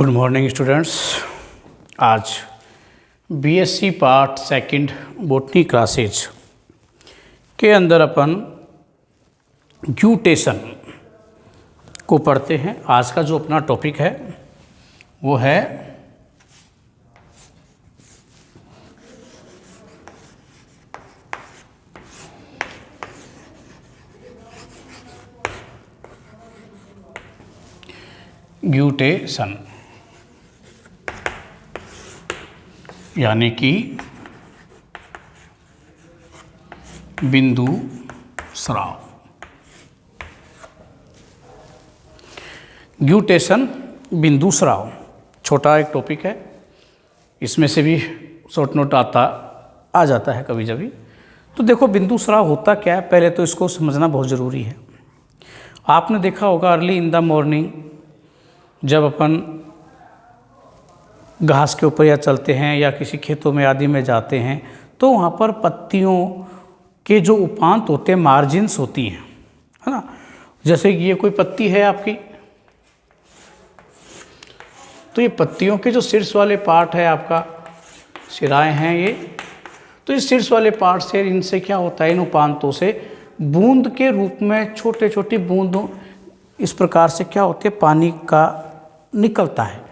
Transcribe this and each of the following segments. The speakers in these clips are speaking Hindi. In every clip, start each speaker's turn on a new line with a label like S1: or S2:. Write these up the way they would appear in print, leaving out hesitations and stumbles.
S1: Good morning students. आज BSc part second botany classes के अंदर अपन ग्यूटेशन को पढ़ते हैं। आज का जो अपना टॉपिक है वो है ग्यूटेशन, यानी कि बिंदु स्राव। ग्यूटेशन बिंदु स्राव छोटा एक टॉपिक है, इसमें से भी शॉर्ट नोट आ जाता है कभी कभी। तो देखो बिंदु स्राव होता क्या है, पहले तो इसको समझना बहुत ज़रूरी है। आपने देखा होगा अर्ली इन द मॉर्निंग जब अपन घास के ऊपर या चलते हैं या किसी खेतों में आदि में जाते हैं तो वहाँ पर पत्तियों के जो उपांत होते हैं, मार्जिन्स होती हैं, है ना। जैसे ये कोई पत्ती है आपकी, तो ये पत्तियों के जो शीर्ष वाले पार्ट है आपका, सिराएं हैं ये, तो इस शीर्ष वाले पार्ट से इनसे क्या होता है, इन उपांतों से बूंद के रूप में छोटे छोटी बूंदों इस प्रकार से क्या होते हैं, पानी का निकलता है।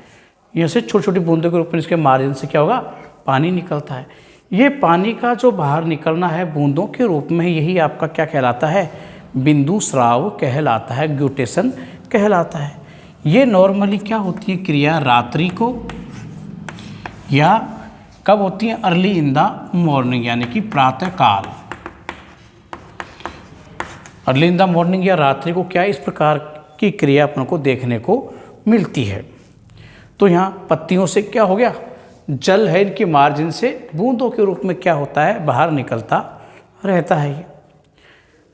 S1: यहाँ से छोटी छोटी बूंदों के रूप में इसके मार्जिन से क्या होगा, पानी निकलता है। ये पानी का जो बाहर निकलना है बूंदों के रूप में, यही आपका क्या कहलाता है, बिंदु स्राव कहलाता है, ग्यूटेशन कहलाता है। ये नॉर्मली क्या होती है क्रिया, रात्रि को या कब होती है, अर्ली इन द मॉर्निंग, यानी कि प्रातः काल। अर्ली इन द मॉर्निंग या रात्रि को क्या इस प्रकार की क्रिया अपन को देखने को मिलती है। तो यहाँ पत्तियों से क्या हो गया, जल है इनकी मार्जिन से बूंदों के रूप में क्या होता है, बाहर निकलता रहता है। ये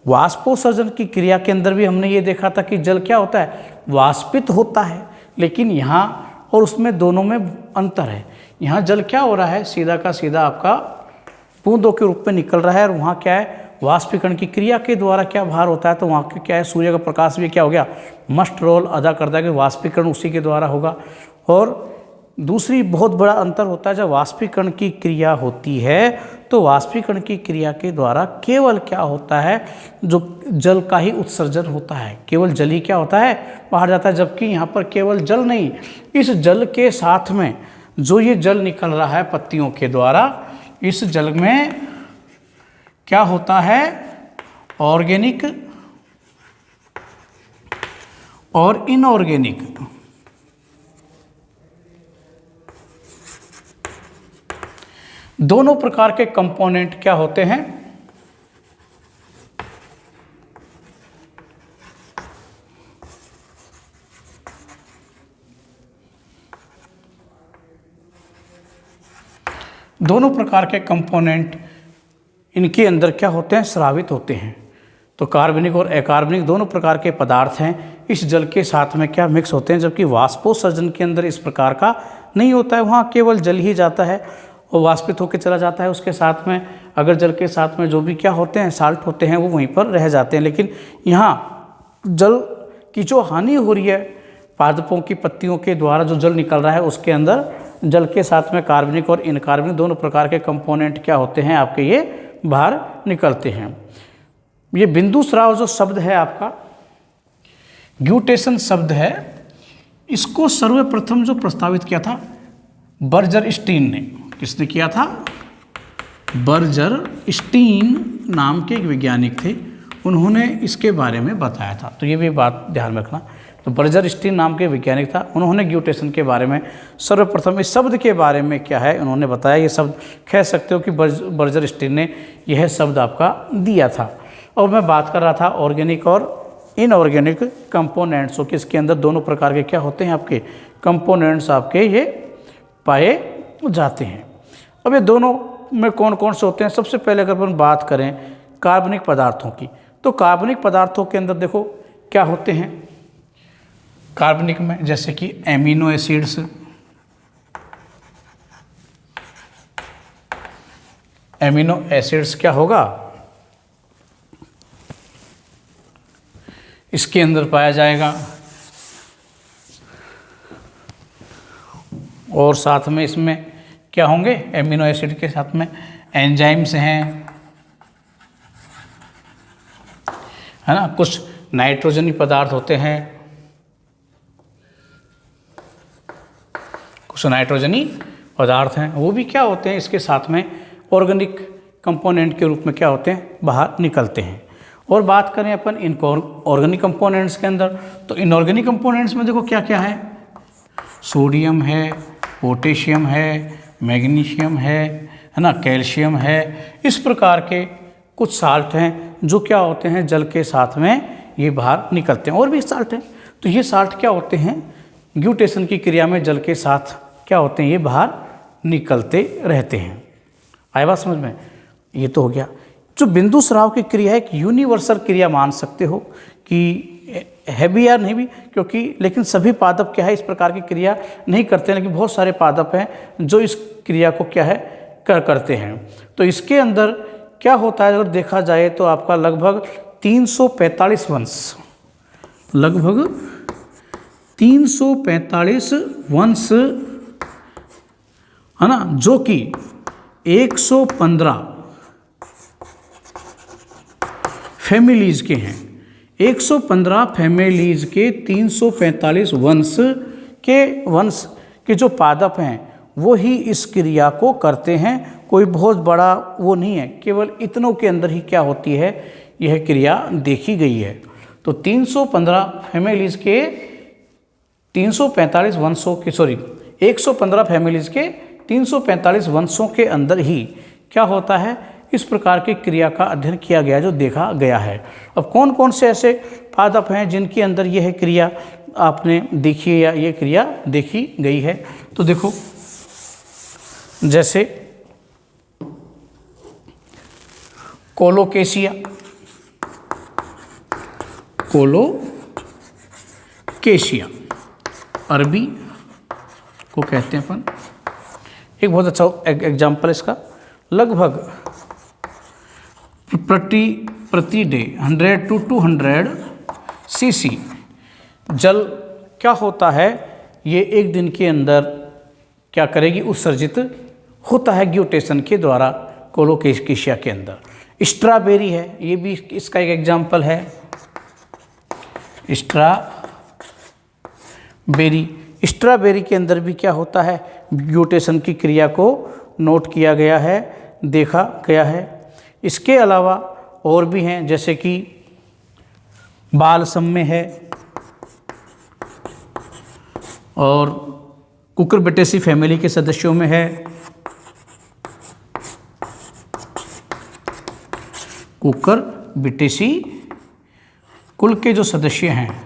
S1: वाष्पोत्सर्जन की क्रिया के अंदर भी हमने ये देखा था कि जल क्या होता है, वाष्पित होता है, लेकिन यहाँ और उसमें दोनों में अंतर है। यहाँ जल क्या हो रहा है, सीधा का सीधा आपका बूंदों के रूप में निकल रहा है, और वहाँ क्या है, वाष्पीकरण की क्रिया के द्वारा क्या बाहर होता है। तो वहाँ के क्या है, सूर्य का प्रकाश भी क्या हो गया, मस्ट रोल अदा करता है कि वाष्पीकरण उसी के द्वारा होगा। और दूसरी बहुत बड़ा अंतर होता है, जब वाष्पीकरण की क्रिया होती है तो वाष्पीकरण की क्रिया के द्वारा केवल क्या होता है, जो जल का ही उत्सर्जन होता है, केवल जल ही क्या होता है, बाहर जाता है। जबकि यहाँ पर केवल जल नहीं, इस जल के साथ में जो ये जल निकल रहा है पत्तियों के द्वारा, इस जल में क्या होता है, ऑर्गेनिक और इनऑर्गेनिक दोनों प्रकार के कंपोनेंट क्या होते हैं, दोनों प्रकार के कंपोनेंट इनके अंदर क्या होते हैं, स्रावित होते हैं। तो कार्बनिक और अकार्बनिक दोनों प्रकार के पदार्थ हैं, इस जल के साथ में क्या मिक्स होते हैं। जबकि वाष्पोत्सर्जन के अंदर इस प्रकार का नहीं होता है, वहाँ केवल जल ही जाता है और वाष्पित होकर चला जाता है। उसके साथ में अगर जल के साथ में जो भी क्या होते हैं, साल्ट होते हैं, वो वहीं पर रह जाते हैं। लेकिन यहाँ जल की जो हानि हो रही है, पादपों की पत्तियों के द्वारा जो जल निकल रहा है, उसके अंदर जल के साथ में कार्बनिक और इनकार्बनिक दोनों प्रकार के कंपोनेंट क्या होते हैं आपके, ये बाहर निकलते हैं। ये बिंदु स्राव जो शब्द है आपका, ग्यूटेशन शब्द है, इसको सर्वप्रथम जो प्रस्तावित किया था बर्जरस्टीन ने। किसने किया था, बर्जरस्टीन नाम के एक वैज्ञानिक थे, उन्होंने इसके बारे में बताया था। तो ये भी बात ध्यान में रखना। तो बर्जरस्टीन नाम के वैज्ञानिक था, उन्होंने ग्यूटेशन के बारे में सर्वप्रथम इस शब्द के बारे में क्या है उन्होंने बताया। ये शब्द कह सकते हो कि बर्जरस्टीन ने यह शब्द आपका दिया था। और मैं बात कर रहा था ऑर्गेनिक और इनऑर्गेनिक कंपोनेंट्स, कि इसके अंदर दोनों प्रकार के क्या होते हैं आपके कंपोनेंट्स आपके ये पाए जाते हैं। अब ये दोनों में कौन कौन से होते हैं, सबसे पहले अगर अपन बात करें कार्बनिक पदार्थों की, तो कार्बनिक पदार्थों के अंदर देखो क्या होते हैं कार्बनिक में, जैसे कि एमिनो एसिड्स, एमिनो एसिड्स क्या होगा, इसके अंदर पाया जाएगा। और साथ में इसमें क्या होंगे, एमिनो एसिड के साथ में एंजाइम्स हैं, है ना, कुछ नाइट्रोजनी पदार्थ होते हैं, कुछ नाइट्रोजनी पदार्थ हैं, वो भी क्या होते हैं इसके साथ में ऑर्गेनिक कंपोनेंट के रूप में क्या होते हैं, बाहर निकलते हैं। और बात करें अपन ऑर्गेनिक कंपोनेंट्स के अंदर, तो इनऑर्गेनिक कंपोनेंट्स में देखो क्या क्या है, सोडियम है, पोटेशियम है, मैग्नीशियम है ना, कैल्शियम है, इस प्रकार के कुछ साल्ट हैं जो क्या होते हैं जल के साथ में ये बाहर निकलते हैं। और भी साल्ट हैं, तो ये साल्ट क्या होते हैं, ग्यूटेशन की क्रिया में जल के साथ क्या होते हैं, ये बाहर निकलते रहते हैं। आया बात समझ में, ये तो हो गया। जो बिंदु स्राव की क्रिया है एक यूनिवर्सल क्रिया मान सकते हो कि है भी या नहीं भी, क्योंकि लेकिन सभी पादप क्या है इस प्रकार की क्रिया नहीं करते, लेकिन बहुत सारे पादप हैं जो इस क्रिया को क्या है करते हैं। तो इसके अंदर क्या होता है अगर देखा जाए तो आपका लगभग 345 वंश, लगभग 345 वंश, है ना, जो कि 115 फैमिलीज के हैं। 115 फैमिलीज के 345 वंश के जो पादप हैं वो ही इस क्रिया को करते हैं। कोई बहुत बड़ा वो नहीं है, केवल इतनों के अंदर ही क्या होती है यह क्रिया देखी गई है। तो 315 फैमिलीज के 345 वंशों के 115 फैमिलीज के 345 वंशों के अंदर ही क्या होता है इस प्रकार की क्रिया का अध्ययन किया गया, जो देखा गया है। अब कौन कौन से ऐसे पादप हैं जिनके अंदर यह क्रिया आपने देखी है या ये क्रिया देखी गई है, तो देखो जैसे कोलोकेशिया, अरबी को कहते हैं अपन, एक बहुत अच्छा एग्जाम्पल इसका, लगभग प्रति डे 100 to 200 cc जल क्या होता है ये एक दिन के अंदर क्या करेगी, उत्सर्जित होता है ग्यूटेशन के द्वारा कोलोकेशिया के अंदर। स्ट्रॉबेरी है, ये भी इसका एक एग्जाम्पल है, स्ट्रॉबेरी के अंदर भी क्या होता है ग्यूटेशन की क्रिया को नोट किया गया है, देखा गया है। इसके अलावा और भी हैं, जैसे कि बालसम में है और कुकुरबिटेसी फैमिली के सदस्यों में है, कुकुरबिटेसी कुल के जो सदस्य हैं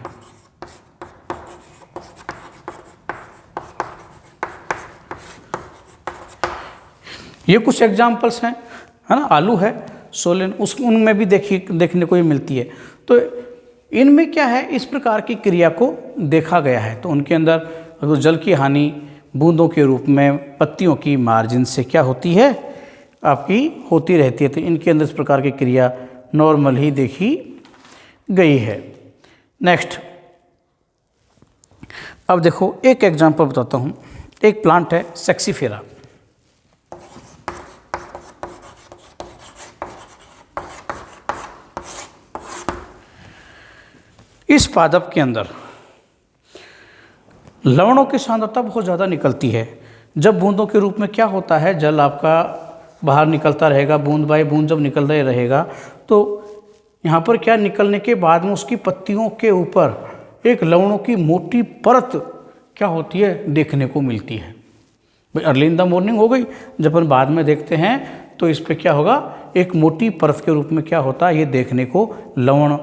S1: ये कुछ एग्जाम्पल्स हैं, है ना, आलू है, सोलेन, उनमें भी देखने को ये मिलती है। तो इनमें क्या है इस प्रकार की क्रिया को देखा गया है। तो उनके अंदर तो जल की हानि बूंदों के रूप में पत्तियों की मार्जिन से क्या होती है आपकी होती रहती है। तो इनके अंदर इस प्रकार की क्रिया नॉर्मल ही देखी गई है। नेक्स्ट, अब देखो एक एग्जांपल बताता हूँ। एक प्लांट है सेक्सीफेरा, इस पादप के अंदर लवणों की सांद्रता बहुत ज़्यादा निकलती है। जब बूंदों के रूप में क्या होता है जल आपका बाहर निकलता रहेगा, बूंद बाय बूंद जब निकल रहा रहेगा, तो यहाँ पर क्या निकलने के बाद में उसकी पत्तियों के ऊपर एक लवणों की मोटी परत क्या होती है देखने को मिलती है। भाई अर्ली इन द मॉर्निंग हो गई, जब अपन बाद में देखते हैं तो इस पर क्या होगा एक मोटी परत के रूप में क्या होता है ये देखने को लवण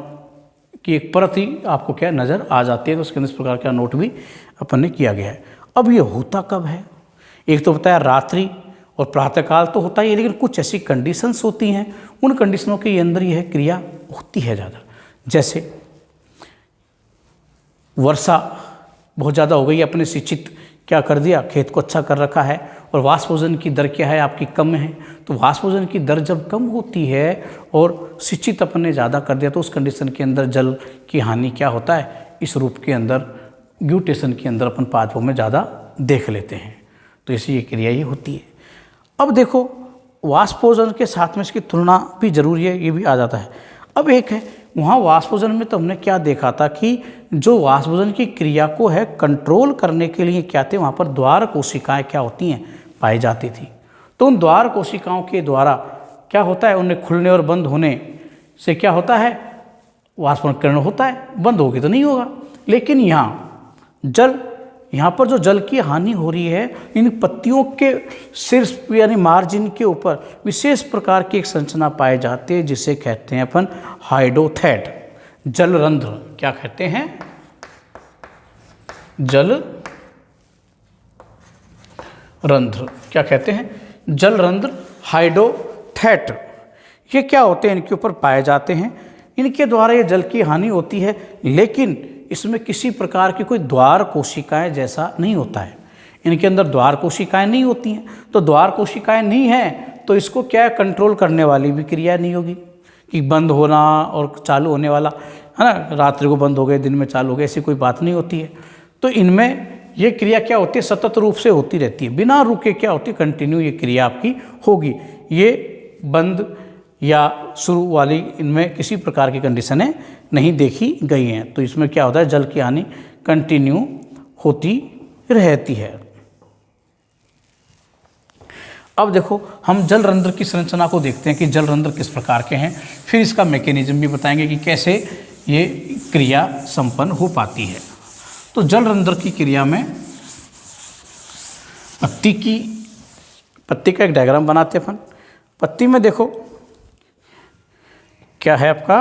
S1: की एक परत ही आपको क्या नज़र आ जाती है। तो उसके अंदर इस प्रकार का नोट भी अपन ने किया गया है। अब ये होता कब है, एक तो बताया रात्रि और प्रातःकाल तो होता ही है, लेकिन कुछ ऐसी कंडीशंस होती हैं, उन कंडीशनों के अंदर यह क्रिया होती है ज़्यादा। जैसे वर्षा बहुत ज़्यादा हो गई, अपने सिंचित क्या कर दिया, खेत को अच्छा कर रखा है, और वाष्पोजन की दर क्या है आपकी कम है। तो वाष्पोजन की दर जब कम होती है और सिंचित अपन ने ज़्यादा कर दिया, तो उस कंडीशन के अंदर जल की हानि क्या होता है इस रूप के अंदर ग्यूटेशन के अंदर अपन पादपों में ज़्यादा देख लेते हैं। तो ऐसी ये क्रिया ही होती है। अब देखो वाष्पोजन के साथ में इसकी तुलना भी जरूरी है, ये भी आ जाता है। अब एक है वहाँ वाष्पोजन में तो हमने क्या देखा था कि जो वाष्पोजन की क्रिया को है कंट्रोल करने के लिए क्या थे, वहाँ पर द्वार कोशिकाएं क्या होती हैं, पाई जाती थी। तो उन द्वार कोशिकाओं के द्वारा क्या होता है, उन्हें खुलने और बंद होने से क्या होता है, वाष्पीकरण होता है, बंद होगी तो नहीं होगा। लेकिन यहाँ पर जो जल की हानि हो रही है, इन पत्तियों के शीर्ष यानी मार्जिन के ऊपर विशेष प्रकार की एक संरचना पाए जाती है जिसे कहते हैं अपन हाइडोथैट, जलरंध्र। क्या कहते हैं, जल रंध्र। क्या कहते हैं, जलरंध्र, हाइडोथैट। ये क्या होते हैं, इनके ऊपर पाए जाते हैं। इनके द्वारा ये जल की हानि होती है, लेकिन इसमें किसी प्रकार की कोई द्वार कोशिकाएं जैसा नहीं होता है। इनके अंदर द्वार कोशिकाएं नहीं होती हैं। तो द्वार कोशिकाएं नहीं हैं तो इसको क्या कंट्रोल करने वाली भी क्रिया नहीं होगी कि बंद होना और चालू होने वाला है ना, रात्रि को बंद हो गए दिन में चालू हो गए, ऐसी कोई बात नहीं होती है। तो इनमें ये क्रिया क्या होती है, सतत रूप से होती रहती है, बिना रुके क्या होती है, कंटिन्यू ये क्रिया आपकी होगी। ये बंद या शुरू वाली इनमें किसी प्रकार की कंडीशनें नहीं देखी गई हैं। तो इसमें क्या होता है, जल की हानि कंटिन्यू होती रहती है। अब देखो हम जलरंध्र की संरचना को देखते हैं कि जलरंध्र किस प्रकार के हैं, फिर इसका मैकेनिज्म भी बताएंगे कि कैसे ये क्रिया संपन्न हो पाती है। तो जलरंध्र की क्रिया में पत्ती का एक डायग्राम बनाते हैं अपन। पत्ती में देखो क्या है आपका,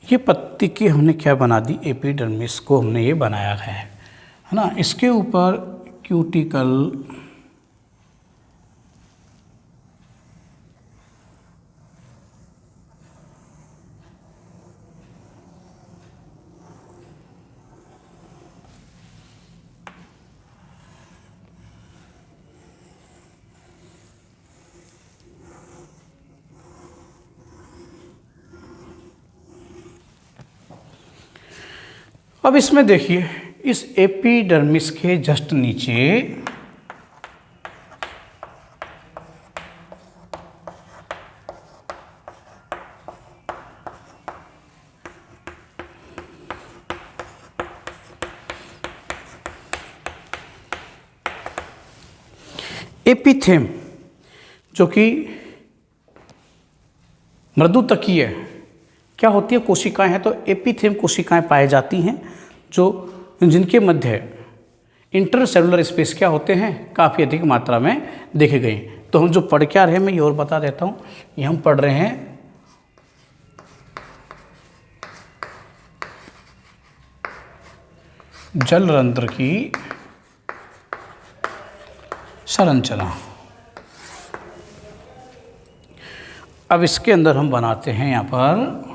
S1: ये पत्ती की हमने क्या बना दी, एपिडर्मिस को हमने ये बनाया है ना। इसके ऊपर क्यूटिकल अब इसमें देखिए, इस एपिडर्मिस के जस्ट नीचे एपिथेम, जो कि मृदुतकीय क्या होती है कोशिकाएं हैं, तो एपिथेम कोशिकाएं पाई जाती हैं जो जिनके मध्य इंटरसेलुलर स्पेस क्या होते हैं, काफ़ी अधिक मात्रा में देखे गए। तो हम जो पढ़ क्या रहे हैं, मैं ये और बता देता हूँ। ये हम पढ़ रहे हैं जलरंध्र की संरचना। अब इसके अंदर हम बनाते हैं यहाँ पर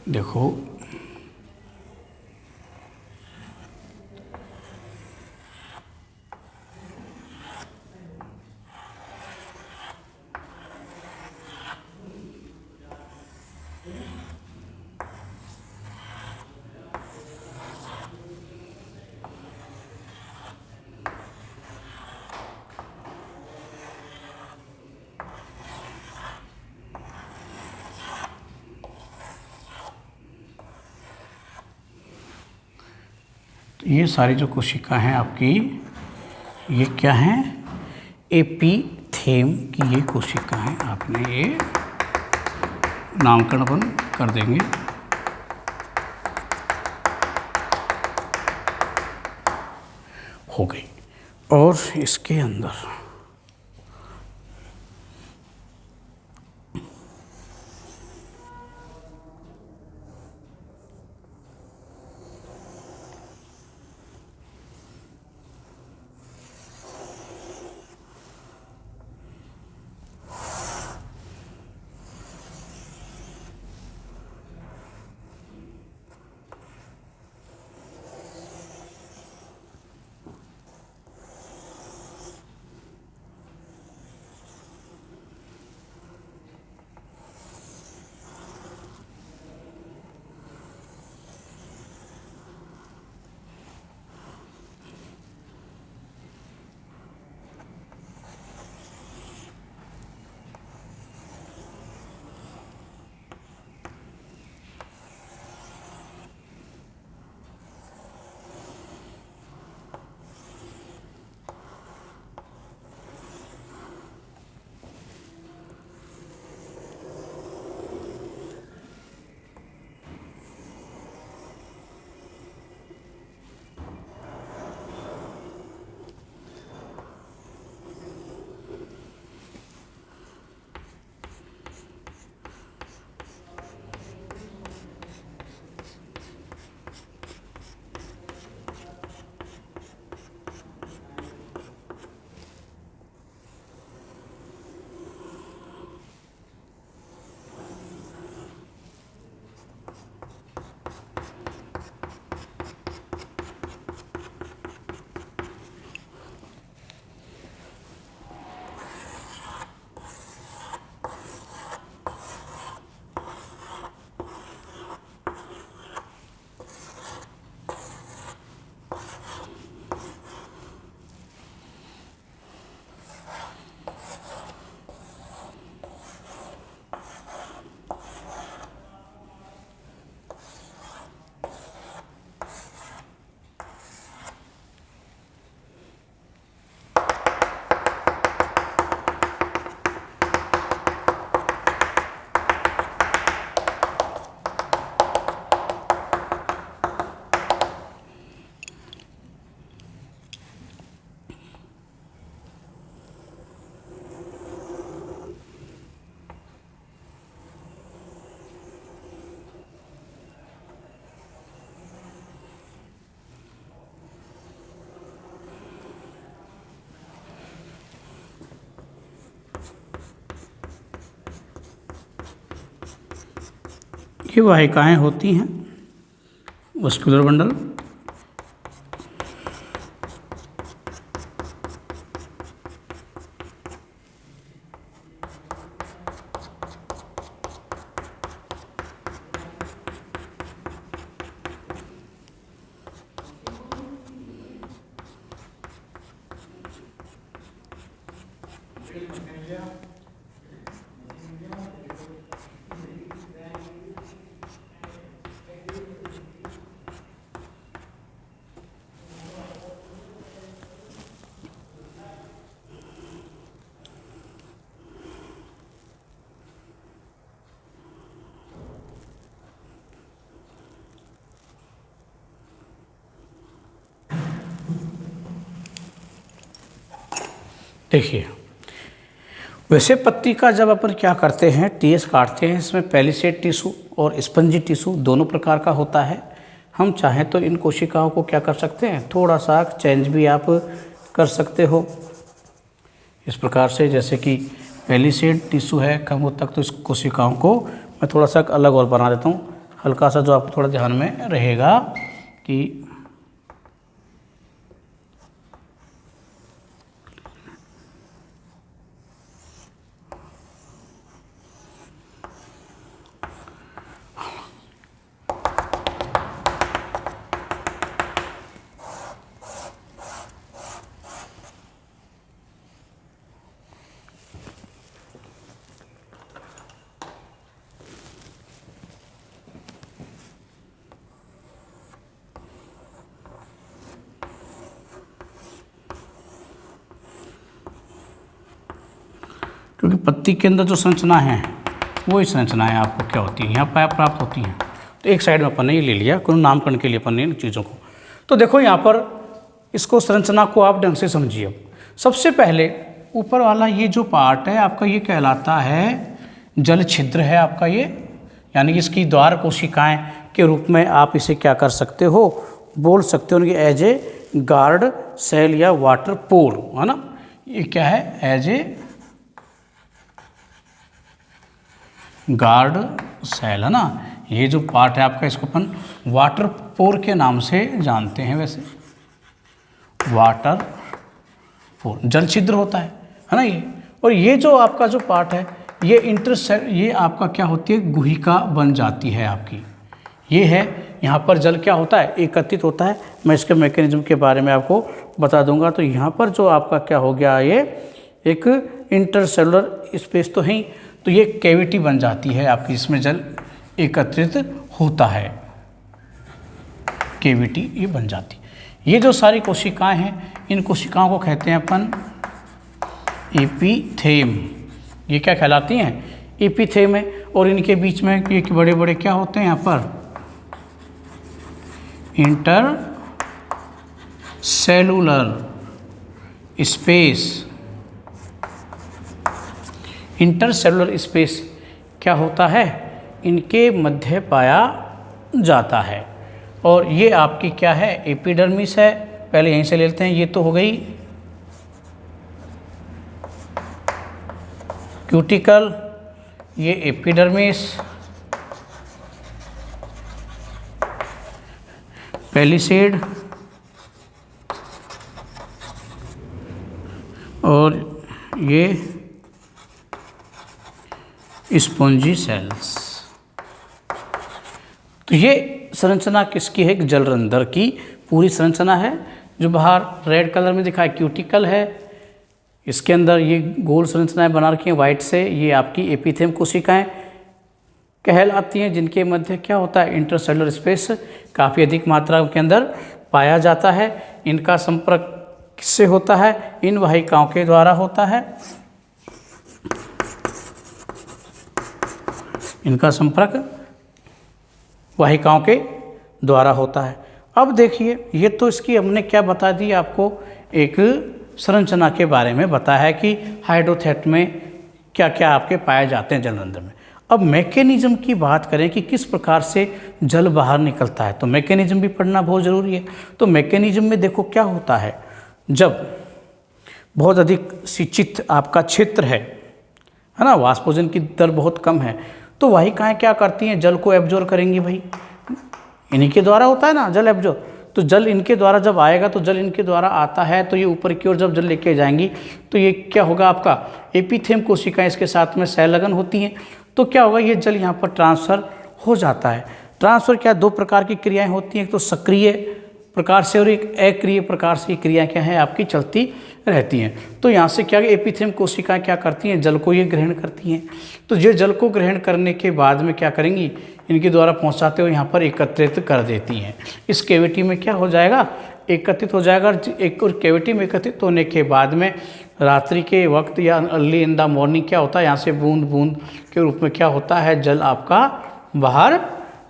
S1: देखो, ये सारी जो कोशिका हैं आपकी, ये क्या हैं, एपिथेम की ये कोशिका हैं। आपने ये नामकरण अपन कर देंगे। हो गई। और इसके अंदर ये वाहिकाएं होती हैं, मस्कुलर बंडल। देखिए, वैसे पत्ती का जब अपन क्या करते हैं, टीएस काटते हैं, इसमें पैलिसेड टिश्यू और स्पंजी टिश्यू दोनों प्रकार का होता है। हम चाहें तो इन कोशिकाओं को क्या कर सकते हैं, थोड़ा सा चेंज भी आप कर सकते हो इस प्रकार से। जैसे कि पैलिसेड टिश्यू है कम तक, तो इस कोशिकाओं को मैं थोड़ा सा अलग और बना देता हूँ, हल्का सा, जो आपको थोड़ा ध्यान में रहेगा कि क्योंकि पत्ती के अंदर जो संरचना है वही संरचनाएं आपको क्या होती हैं, यहाँ पर प्राप्त होती हैं। तो एक साइड में अपन ने ये ले लिया, कोई नामकरण के लिए अपन ने इन चीज़ों को। तो देखो यहाँ पर इसको, संरचना को आप ढंग से समझिए। अब सबसे पहले ऊपर वाला ये जो पार्ट है आपका, ये कहलाता है जल छिद्र है आपका ये, यानी कि इसकी द्वार कोशिकाएँ के रूप में आप इसे क्या कर सकते हो, बोल सकते हो, उनकी एज ए गार्ड सेल या वाटर पोर, है ना। ये क्या है, एज ए गार्ड सेल, है ना। ये जो पार्ट है आपका, इसको अपन वाटर पोर के नाम से जानते हैं। वैसे वाटर पोर जल छिद्र होता है ना ये। और ये जो आपका जो पार्ट है, ये इंटरसेल, ये आपका क्या होती है, गुहिका बन जाती है आपकी। ये है, यहाँ पर जल क्या होता है, एकत्रित होता है। मैं इसके मैकेनिज्म के बारे में आपको बता दूंगा। तो यहाँ पर जो आपका क्या हो गया, ये एक इंटरसेलुलर स्पेस तो है, तो ये कैविटी बन जाती है आपकी, जिसमें जल एकत्रित होता है, कैविटी ये बन जाती। ये जो सारी कोशिकाएं हैं, इन कोशिकाओं को कहते हैं अपन एपिथेम। ये क्या कहलाती हैं, एपिथेम है। और इनके बीच में ये बड़े बड़े क्या होते हैं, यहाँ पर inter cellular space. Intercellular space क्या होता है, इनके मध्य पाया जाता है। और ये आपकी क्या है, एपिडर्मिस है। पहले यहीं से ले लेते हैं, ये तो हो गई क्यूटिकल, ये एपिडर्मिस, पैलिसेड और ये स्पॉन्जी सेल्स। तो ये संरचना किसकी है, जलरंध्र की पूरी संरचना है। जो बाहर रेड कलर में दिखा है क्यूटिकल है, इसके अंदर ये गोल संरचनाएं बना रखी हैं वाइट से, ये आपकी एपिथेम कोशिकाएं कहलाती हैं, जिनके मध्य क्या होता है, इंटरसेलुलर स्पेस काफ़ी अधिक मात्रा के अंदर पाया जाता है। इनका संपर्क किससे होता है, इन वाहिकाओं के द्वारा होता है। इनका संपर्क वाहिकाओं के द्वारा होता है। अब देखिए, ये तो इसकी हमने क्या बता दी आपको, एक संरचना के बारे में बताया है कि हाइड्रोथेट में क्या क्या आपके पाए जाते हैं जलरंध्र में। अब मैकेनिज्म की बात करें कि किस प्रकार से जल बाहर निकलता है, तो मैकेनिज्म भी पढ़ना बहुत ज़रूरी है। तो मैकेनिज्म में देखो क्या होता है, जब बहुत अधिक सिंचित आपका क्षेत्र है ना, वाष्पोजन की दर बहुत कम है, तो वाहिकाएं क्या करती हैं, जल को एब्जॉर्ब करेंगी। भाई इन्हीं के द्वारा होता है ना जल एब्जॉर्ब। तो जल इनके द्वारा जब आएगा, तो जल इनके द्वारा आता है, तो ये ऊपर की ओर जब जल लेके जाएंगी, तो ये क्या होगा, आपका एपिथेम कोशिकाएं इसके साथ में सहलगन होती हैं। तो क्या होगा, ये जल यहाँ पर ट्रांसफ़र हो जाता है। ट्रांसफ़र क्या, दो प्रकार की क्रियाएँ होती हैं, एक तो सक्रिय प्रकार से और एक अक्रिय प्रकार से क्रियाएँ क्या है आपकी चलती रहती हैं। तो यहाँ से क्या, एपिथेम कोशिकाएं क्या करती हैं, जल को ये ग्रहण करती हैं। तो ये जल को ग्रहण करने के बाद में क्या करेंगी, इनके द्वारा पहुँचाते हुए यहाँ पर एकत्रित कर देती हैं। इस कैविटी में क्या हो जाएगा, एकत्रित हो जाएगा। एक और कैविटी में एकत्रित होने के बाद में रात्रि के वक्त या अर्ली इन द मॉर्निंग क्या होता है, यहाँ से बूंद बूंद के रूप में क्या होता है, जल आपका बाहर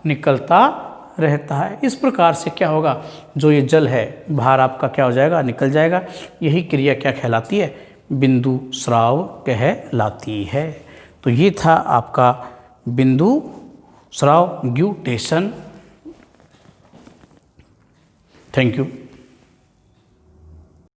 S1: निकलता रहता है। इस प्रकार से क्या होगा, जो ये जल है बाहर आपका क्या हो जाएगा, निकल जाएगा। यही क्रिया क्या कहलाती है, बिंदु स्राव कहलाती है। तो ये था आपका बिंदु स्राव ग्यूटेशन। Thank you.